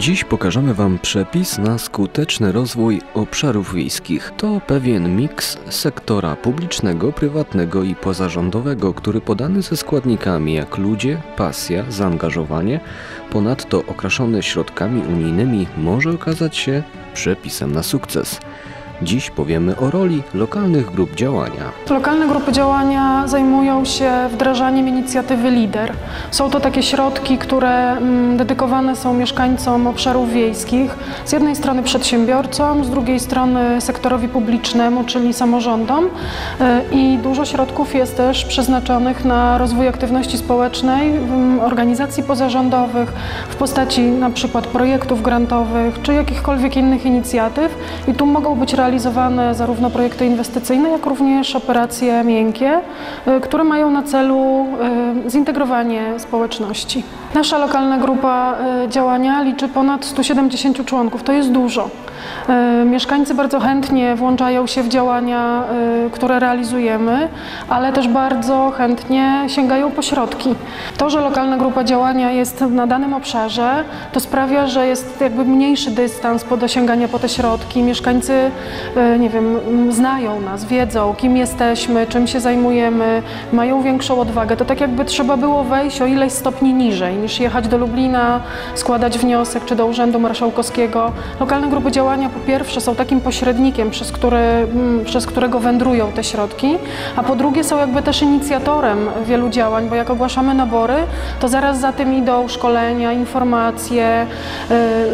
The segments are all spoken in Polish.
Dziś pokażemy Wam przepis na skuteczny rozwój obszarów wiejskich. To pewien miks sektora publicznego, prywatnego i pozarządowego, który podany ze składnikami jak ludzie, pasja, zaangażowanie, ponadto okraszony środkami unijnymi, może okazać się przepisem na sukces. Dziś powiemy o roli lokalnych grup działania. Lokalne grupy działania zajmują się wdrażaniem inicjatywy LIDER. Są to takie środki, które dedykowane są mieszkańcom obszarów wiejskich. Z jednej strony przedsiębiorcom, z drugiej strony sektorowi publicznemu, czyli samorządom. I dużo środków jest też przeznaczonych na rozwój aktywności społecznej, organizacji pozarządowych, w postaci na przykład projektów grantowych, czy jakichkolwiek innych inicjatyw. I tu mogą być realizowane zarówno projekty inwestycyjne, jak również operacje miękkie, które mają na celu zintegrowanie społeczności. Nasza lokalna grupa działania liczy ponad 170 członków, to jest dużo. Mieszkańcy bardzo chętnie włączają się w działania, które realizujemy, ale też bardzo chętnie sięgają po środki. To, że lokalna grupa działania jest na danym obszarze, to sprawia, że jest jakby mniejszy dystans do sięgania po te środki. Mieszkańcy, nie wiem, znają nas, wiedzą, kim jesteśmy, czym się zajmujemy, mają większą odwagę. To tak jakby trzeba było wejść o ileś stopni niżej, niż jechać do Lublina, składać wniosek, czy do Urzędu Marszałkowskiego. Lokalne grupy działania po pierwsze są takim pośrednikiem, przez którego wędrują te środki, a po drugie są jakby też inicjatorem wielu działań, bo jak ogłaszamy nabory, to zaraz za tym idą szkolenia, informacje.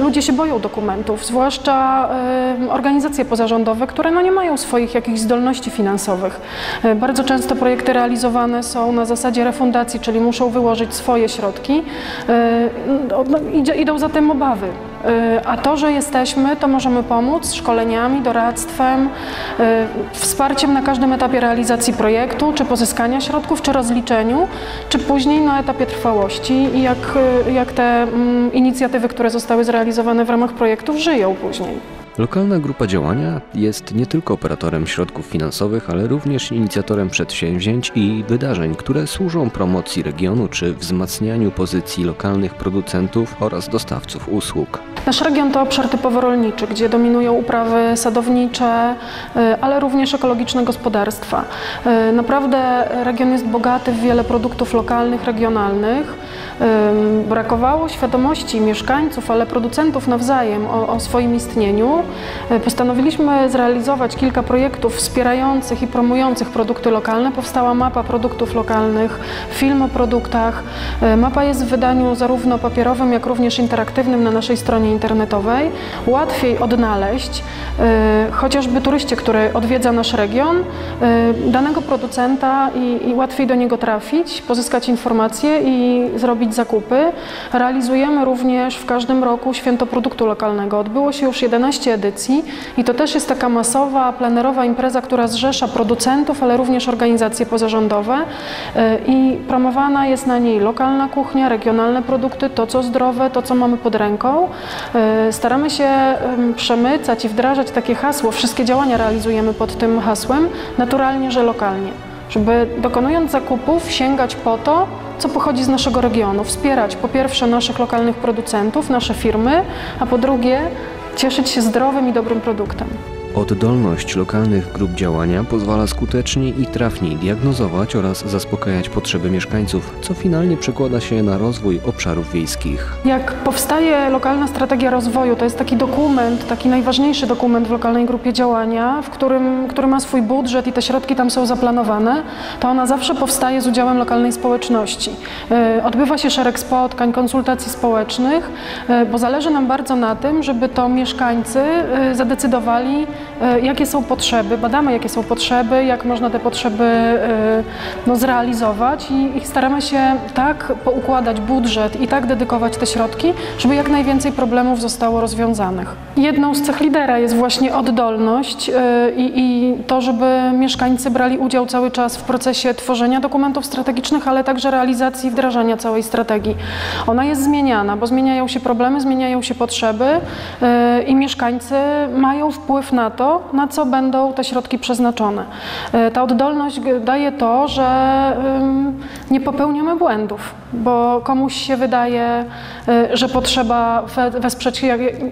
Ludzie się boją dokumentów, zwłaszcza organizacje pozarządowe, które nie mają swoich jakichś zdolności finansowych. Bardzo często projekty realizowane są na zasadzie refundacji, czyli muszą wyłożyć swoje środki. Idą za tym obawy. A to, że jesteśmy, to możemy pomóc szkoleniami, doradztwem, wsparciem na każdym etapie realizacji projektu, czy pozyskania środków, czy rozliczeniu, czy później na etapie trwałości i jak te inicjatywy, które zostały zrealizowane w ramach projektów, żyją później. Lokalna grupa działania jest nie tylko operatorem środków finansowych, ale również inicjatorem przedsięwzięć i wydarzeń, które służą promocji regionu czy wzmacnianiu pozycji lokalnych producentów oraz dostawców usług. Nasz region to obszar typowo rolniczy, gdzie dominują uprawy sadownicze, ale również ekologiczne gospodarstwa. Naprawdę region jest bogaty w wiele produktów lokalnych, regionalnych. Brakowało świadomości mieszkańców, ale producentów nawzajem o swoim istnieniu. Postanowiliśmy zrealizować kilka projektów wspierających i promujących produkty lokalne. Powstała mapa produktów lokalnych, film o produktach. Mapa jest w wydaniu zarówno papierowym, jak również interaktywnym na naszej stronie internetowej. Łatwiej odnaleźć chociażby turyście, który odwiedza nasz region, danego producenta i łatwiej do niego trafić, pozyskać informacje i zrobić zakupy. Realizujemy również w każdym roku Święto Produktu Lokalnego. Odbyło się już 11 edycji i to też jest taka masowa, plenerowa impreza, która zrzesza producentów, ale również organizacje pozarządowe i promowana jest na niej lokalna kuchnia, regionalne produkty, to co zdrowe, to co mamy pod ręką. Staramy się przemycać i wdrażać takie hasło, wszystkie działania realizujemy pod tym hasłem, naturalnie, że lokalnie. Żeby dokonując zakupów sięgać po to, co pochodzi z naszego regionu, wspierać po pierwsze naszych lokalnych producentów, nasze firmy, a po drugie cieszyć się zdrowym i dobrym produktem. Oddolność lokalnych grup działania pozwala skutecznie i trafniej diagnozować oraz zaspokajać potrzeby mieszkańców, co finalnie przekłada się na rozwój obszarów wiejskich. Jak powstaje lokalna strategia rozwoju, to jest taki dokument, taki najważniejszy dokument w lokalnej grupie działania, który ma swój budżet i te środki tam są zaplanowane, to ona zawsze powstaje z udziałem lokalnej społeczności. Odbywa się szereg spotkań, konsultacji społecznych, bo zależy nam bardzo na tym, żeby to mieszkańcy zadecydowali, jakie są potrzeby, badamy jakie są potrzeby, jak można te potrzeby zrealizować i staramy się tak poukładać budżet i tak dedykować te środki, żeby jak najwięcej problemów zostało rozwiązanych. Jedną z cech lidera jest właśnie oddolność i to, żeby mieszkańcy brali udział cały czas w procesie tworzenia dokumentów strategicznych, ale także realizacji i wdrażania całej strategii. Ona jest zmieniana, bo zmieniają się problemy, zmieniają się potrzeby i mieszkańcy mają wpływ na to, na co będą te środki przeznaczone. Ta oddolność daje to, że nie popełniamy błędów, bo komuś się wydaje, że potrzeba wesprzeć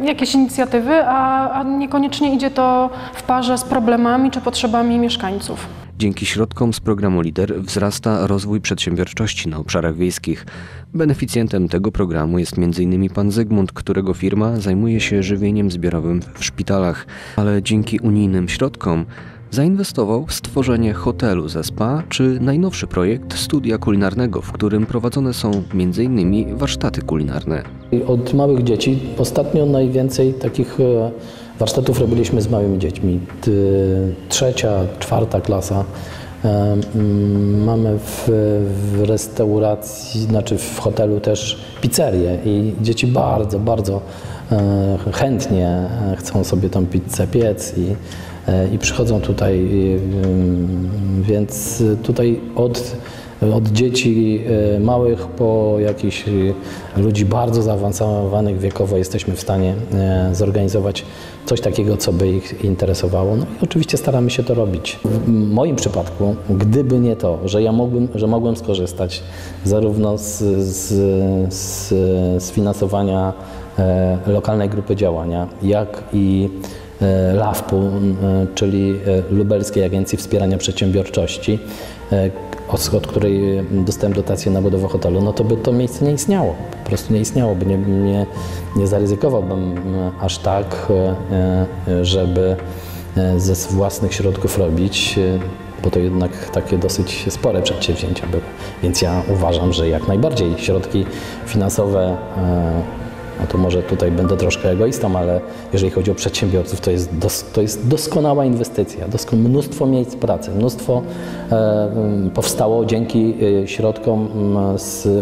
jakieś inicjatywy, a niekoniecznie idzie to w parze z problemami czy potrzebami mieszkańców. Dzięki środkom z programu LIDER wzrasta rozwój przedsiębiorczości na obszarach wiejskich. Beneficjentem tego programu jest m.in. pan Zygmunt, którego firma zajmuje się żywieniem zbiorowym w szpitalach, ale dzięki unijnym środkom zainwestował w stworzenie hotelu ze spa czy najnowszy projekt studia kulinarnego, w którym prowadzone są m.in. warsztaty kulinarne. Od małych dzieci ostatnio najwięcej takich warsztatów robiliśmy z małymi dziećmi. 3., 4. klasa. Mamy w restauracji, znaczy w hotelu też pizzerię i dzieci bardzo, bardzo chętnie chcą sobie tą pizzę piec i przychodzą tutaj, więc tutaj od dzieci małych po jakichś ludzi bardzo zaawansowanych wiekowo jesteśmy w stanie zorganizować coś takiego, co by ich interesowało. No i oczywiście staramy się to robić. W moim przypadku, gdyby nie to, że mogłem skorzystać zarówno z finansowania lokalnej grupy działania, jak i LAWP-u, czyli Lubelskiej Agencji Wspierania Przedsiębiorczości, od której dostałem dotację na budowę hotelu, no to by to miejsce nie istniało. Po prostu nie istniałoby. Nie zaryzykowałbym aż tak, żeby ze własnych środków robić, bo to jednak takie dosyć spore przedsięwzięcia były. Więc ja uważam, że jak najbardziej środki finansowe, no to może tutaj będę troszkę egoistą, ale jeżeli chodzi o przedsiębiorców, to jest doskonała inwestycja, mnóstwo miejsc pracy, mnóstwo powstało dzięki środkom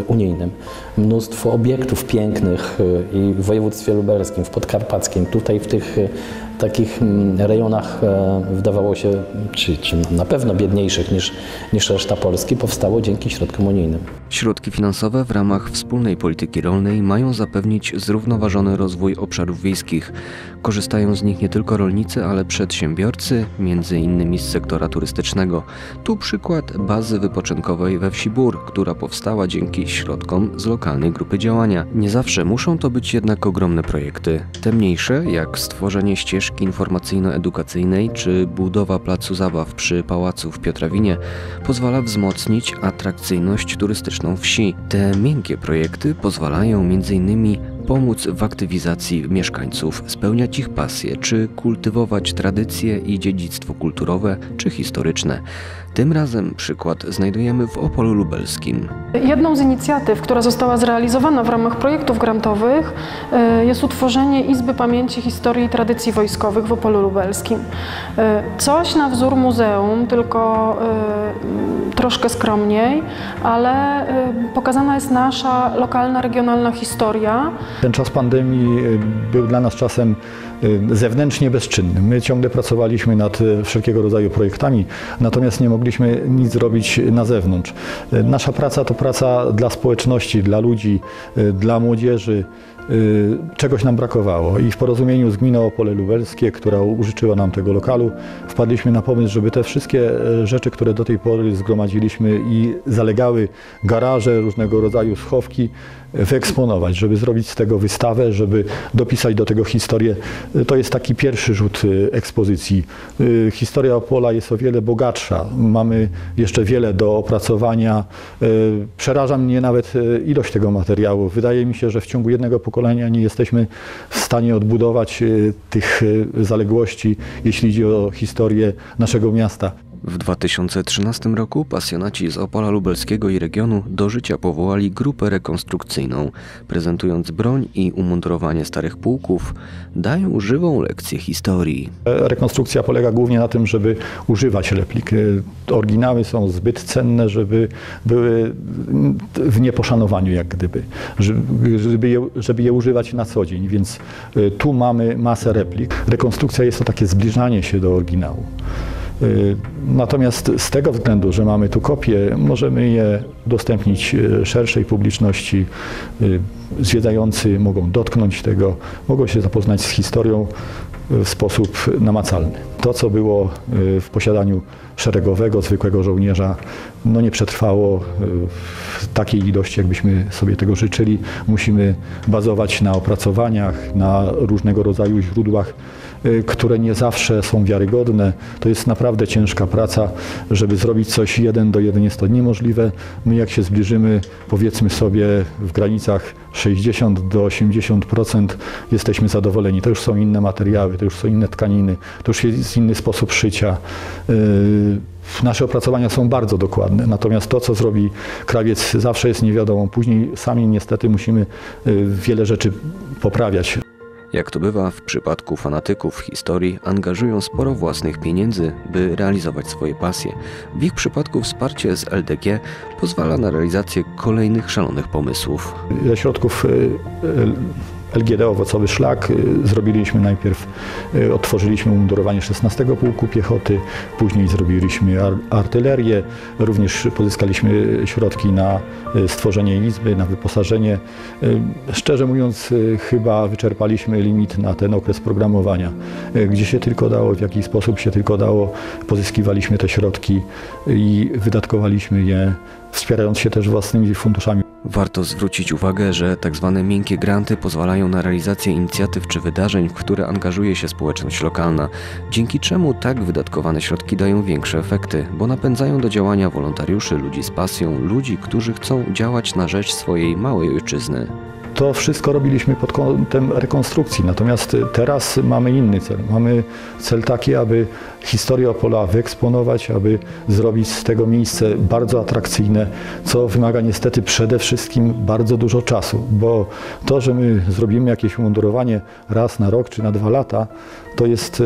unijnym, mnóstwo obiektów pięknych i w województwie lubelskim, w podkarpackim, tutaj w tych takich rejonach wydawało się, czy na pewno biedniejszych niż reszta Polski, powstało dzięki środkom unijnym. Środki finansowe w ramach wspólnej polityki rolnej mają zapewnić zrównoważony rozwój obszarów wiejskich. Korzystają z nich nie tylko rolnicy, ale przedsiębiorcy, m.in. z sektora turystycznego. Tu przykład bazy wypoczynkowej we wsi Bór, która powstała dzięki środkom z lokalnej grupy działania. Nie zawsze muszą to być jednak ogromne projekty. Te mniejsze, jak stworzenie ścieżki informacyjno-edukacyjnej czy budowa placu zabaw przy pałacu w Piotrawinie, pozwala wzmocnić atrakcyjność turystyczną wsi. Te miękkie projekty pozwalają m.in. pomóc w aktywizacji mieszkańców, spełniać ich pasje, czy kultywować tradycje i dziedzictwo kulturowe czy historyczne. Tym razem przykład znajdujemy w Opolu Lubelskim. Jedną z inicjatyw, która została zrealizowana w ramach projektów grantowych, jest utworzenie Izby Pamięci Historii i Tradycji Wojskowych w Opolu Lubelskim. Coś na wzór muzeum, tylko troszkę skromniej, ale pokazana jest nasza lokalna, regionalna historia. Ten czas pandemii był dla nas czasem zewnętrznie bezczynnym. My ciągle pracowaliśmy nad wszelkiego rodzaju projektami, natomiast nie mogliśmy nic zrobić na zewnątrz. Nasza praca to praca dla społeczności, dla ludzi, dla młodzieży. Czegoś nam brakowało i w porozumieniu z gminą Opole Lubelskie, która użyczyła nam tego lokalu, wpadliśmy na pomysł, żeby te wszystkie rzeczy, które do tej pory zgromadziliśmy i zalegały, garaże, różnego rodzaju schowki, wyeksponować, żeby zrobić z tego wystawę, żeby dopisać do tego historię. To jest taki pierwszy rzut ekspozycji. Historia Opola jest o wiele bogatsza. Mamy jeszcze wiele do opracowania. Przeraża mnie nawet ilość tego materiału. Wydaje mi się, że w ciągu jednego pokolenia nie jesteśmy w stanie odbudować tych zaległości, jeśli idzie o historię naszego miasta. W 2013 roku pasjonaci z Opola Lubelskiego i regionu do życia powołali grupę rekonstrukcyjną. Prezentując broń i umundurowanie starych pułków, dają żywą lekcję historii. Rekonstrukcja polega głównie na tym, żeby używać replik. Oryginały są zbyt cenne, żeby były w nieposzanowaniu jak gdyby, żeby je używać na co dzień, więc tu mamy masę replik. Rekonstrukcja jest to takie zbliżanie się do oryginału. Natomiast z tego względu, że mamy tu kopie, możemy je udostępnić szerszej publiczności. Zwiedzający mogą dotknąć tego, mogą się zapoznać z historią w sposób namacalny. To, co było w posiadaniu szeregowego, zwykłego żołnierza, nie przetrwało w takiej ilości, jakbyśmy sobie tego życzyli. Musimy bazować na opracowaniach, na różnego rodzaju źródłach, które nie zawsze są wiarygodne. To jest naprawdę ciężka praca, żeby zrobić coś 1 do 1 jest to niemożliwe. My jak się zbliżymy, powiedzmy sobie w granicach 60 do 80% jesteśmy zadowoleni. To już są inne materiały, to już są inne tkaniny, to już jest inny sposób szycia. Nasze opracowania są bardzo dokładne, natomiast to, co zrobi krawiec, zawsze jest niewiadomą. Później sami niestety musimy wiele rzeczy poprawiać. Jak to bywa w przypadku fanatyków historii, angażują sporo własnych pieniędzy, by realizować swoje pasje. W ich przypadku wsparcie z LDG pozwala na realizację kolejnych szalonych pomysłów. Ze środków LGD Owocowy Szlak zrobiliśmy najpierw, otworzyliśmy umundurowanie 16 Pułku Piechoty, później zrobiliśmy artylerię, również pozyskaliśmy środki na stworzenie izby, na wyposażenie. Szczerze mówiąc, chyba wyczerpaliśmy limit na ten okres programowania. Gdzie się tylko dało, w jaki sposób się tylko dało, pozyskiwaliśmy te środki i wydatkowaliśmy je, wspierając się też własnymi funduszami. Warto zwrócić uwagę, że tzw. miękkie granty pozwalają na realizację inicjatyw czy wydarzeń, w które angażuje się społeczność lokalna, dzięki czemu tak wydatkowane środki dają większe efekty, bo napędzają do działania wolontariuszy, ludzi z pasją, ludzi, którzy chcą działać na rzecz swojej małej ojczyzny. To wszystko robiliśmy pod kątem rekonstrukcji, natomiast teraz mamy inny cel. Mamy cel taki, aby historię Opola wyeksponować, aby zrobić z tego miejsce bardzo atrakcyjne, co wymaga niestety przede wszystkim bardzo dużo czasu, bo to, że my zrobimy jakieś umundurowanie raz na rok czy na 2 lata, to jest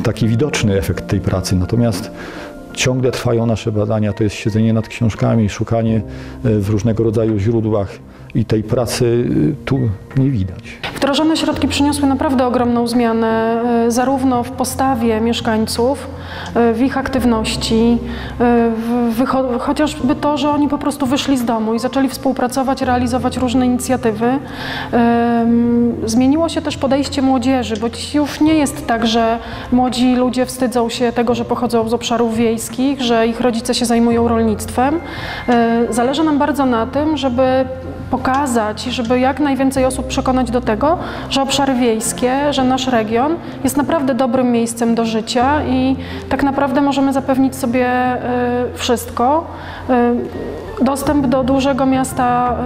taki widoczny efekt tej pracy, natomiast ciągle trwają nasze badania, to jest siedzenie nad książkami, szukanie w różnego rodzaju źródłach i tej pracy tu nie widać. Wdrożone środki przyniosły naprawdę ogromną zmianę, zarówno w postawie mieszkańców, w ich aktywności, chociażby to, że oni po prostu wyszli z domu i zaczęli współpracować, realizować różne inicjatywy. Zmieniło się też podejście młodzieży, bo dziś już nie jest tak, że młodzi ludzie wstydzą się tego, że pochodzą z obszarów wiejskich, że ich rodzice się zajmują rolnictwem. Zależy nam bardzo na tym, żeby pokazać, żeby jak najwięcej osób przekonać do tego, że obszary wiejskie, że nasz region jest naprawdę dobrym miejscem do życia i tak naprawdę możemy zapewnić sobie wszystko. Dostęp do dużego miasta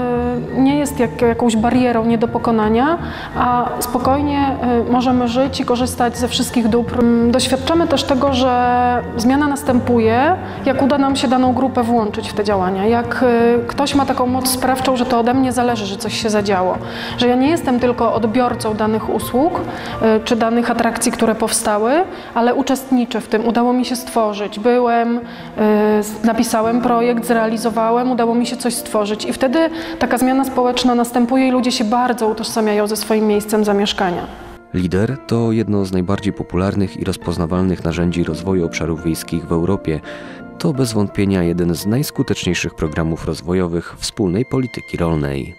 nie jest jakąś barierą nie do pokonania, a spokojnie możemy żyć i korzystać ze wszystkich dóbr. Doświadczamy też tego, że zmiana następuje, jak uda nam się daną grupę włączyć w te działania. Jak ktoś ma taką moc sprawczą, że to ode mnie zależy, że coś się zadziało. Że ja nie jestem tylko odbiorcą danych usług czy danych atrakcji, które powstały, ale uczestniczę w tym. Udało mi się stworzyć. Byłem, napisałem projekt, zrealizowałem, udało mi się coś stworzyć i wtedy taka zmiana społeczna następuje i ludzie się bardzo utożsamiają ze swoim miejscem zamieszkania. LIDER to jedno z najbardziej popularnych i rozpoznawalnych narzędzi rozwoju obszarów wiejskich w Europie. To bez wątpienia jeden z najskuteczniejszych programów rozwojowych wspólnej polityki rolnej.